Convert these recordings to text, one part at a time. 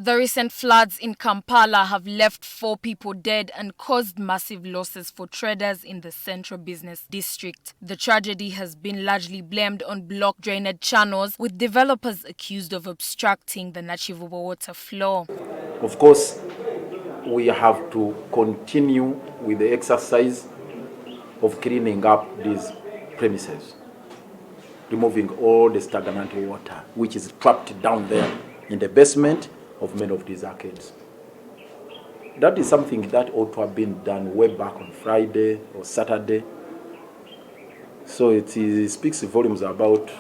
The recent floods in Kampala have left 4 people dead and caused massive losses for traders in the central business district. The tragedy has been largely blamed on blocked drainage channels, with developers accused of obstructing the Nakivubo water flow. Of course, we have to continue with the exercise of cleaning up these premises, removing all the stagnant water which is trapped down there in the basement of many of these arcades. That is something that ought to have been done way back on Friday or Saturday. So it speaks volumes about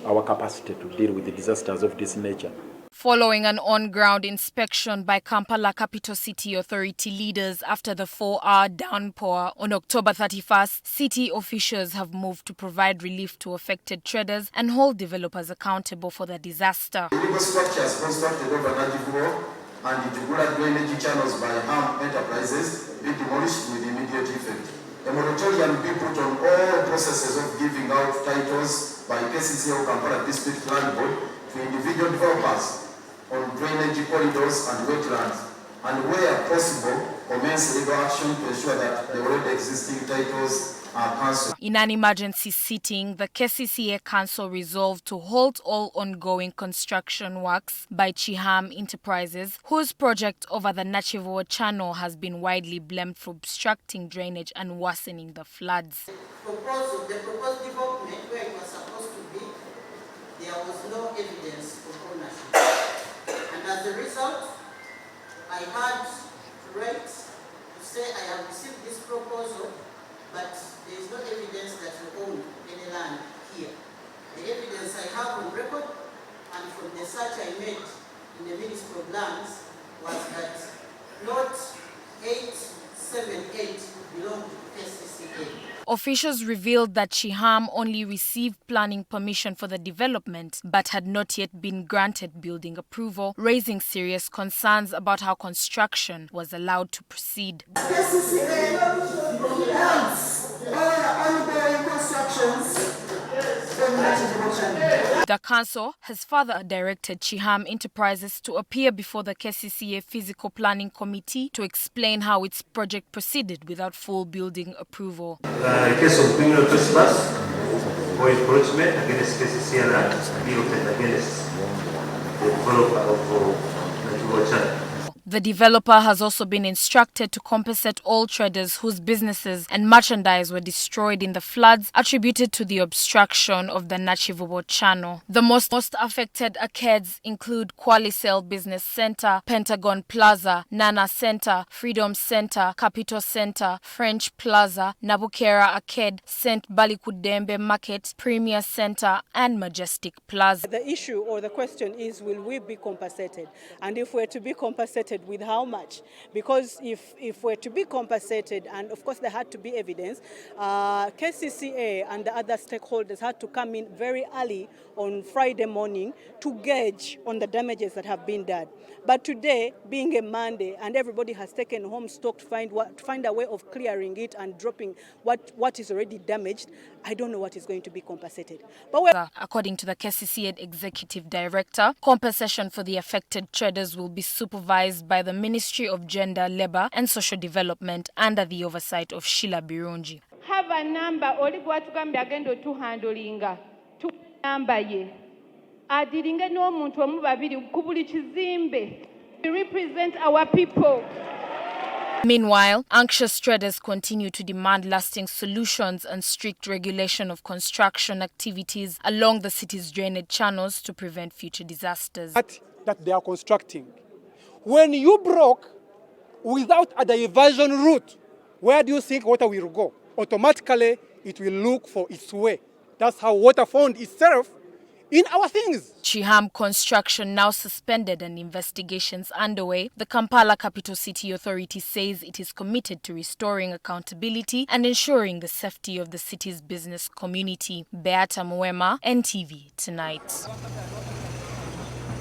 our capacity to deal with the disasters of this nature. Following an on-ground inspection by Kampala Capital City Authority leaders after the 4-hour downpour on October 31st, city officials have moved to provide relief to affected traders and hold developers accountable for the disaster. Illegal structures constructed over Nakivubo and the Jugula drainage channels by HAM enterprises be demolished with immediate effect. A moratorium be put on all processes of giving out titles by KCC Kampala District Land Board to individual developers on drainage corridors and wetlands, and where possible, commence legal action to ensure that the already existing titles are cancelled. In an emergency sitting, the KCCA Council resolved to halt all ongoing construction works by Chiham Enterprises, whose project over the Nakivubo Channel has been widely blamed for obstructing drainage and worsening the floods. The proposed development where it was supposed to be, there was no evidence of ownership. And as a result, I had to write to say I have received this proposal, but there is no evidence that you own any land here. The evidence I have on record and from the search I made in the Ministry of Lands was that Lot 878 belonged to KCCA. Officials revealed that Chiham only received planning permission for the development but had not yet been granted building approval, raising serious concerns about how construction was allowed to proceed. The council has further directed Chiham Enterprises to appear before the KCCA Physical Planning Committee to explain how its project proceeded without full building approval. In case of criminal trespass or encroachment against KCCA land, be opened against the developer of Nakivubo Channel. The developer has also been instructed to compensate all traders whose businesses and merchandise were destroyed in the floods attributed to the obstruction of the Nakivubo Channel. The most affected arcades include Kwalisel Business Center, Pentagon Plaza, Nana Center, Freedom Center, Capital Center, French Plaza, Nabukera Arcade, St. Balikudembe Market, Premier Center, and Majestic Plaza. The issue or the question is, will we be compensated? And if we're to be compensated, with how much? Because if we're to be compensated, and of course there had to be evidence, KCCA and the other stakeholders had to come in very early on Friday morning to gauge on the damages that have been done. But today, being a Monday, and everybody has taken home stock to find a way of clearing it and dropping what is already damaged, I don't know what is going to be compensated. But according to the KCCA Executive Director, compensation for the affected traders will be supervised by the Ministry of Gender, Labour and Social Development under the oversight of Sheila Birungi. Have a number, oli gwatugambye agenda otuhandolinga, tu number ye. Adiringa n'omuntu omu babiri ku buli kizimbe. We represent our people. Meanwhile, anxious traders continue to demand lasting solutions and strict regulation of construction activities along the city's drainage channels to prevent future disasters. That they are constructing. When you broke without a diversion route, where do you think water will go? Automatically, it will look for its way. That's how water found itself in our things. Chiham construction now suspended and investigations underway. The Kampala Capital City Authority says it is committed to restoring accountability and ensuring the safety of the city's business community. Beata Muwema, NTV Tonight.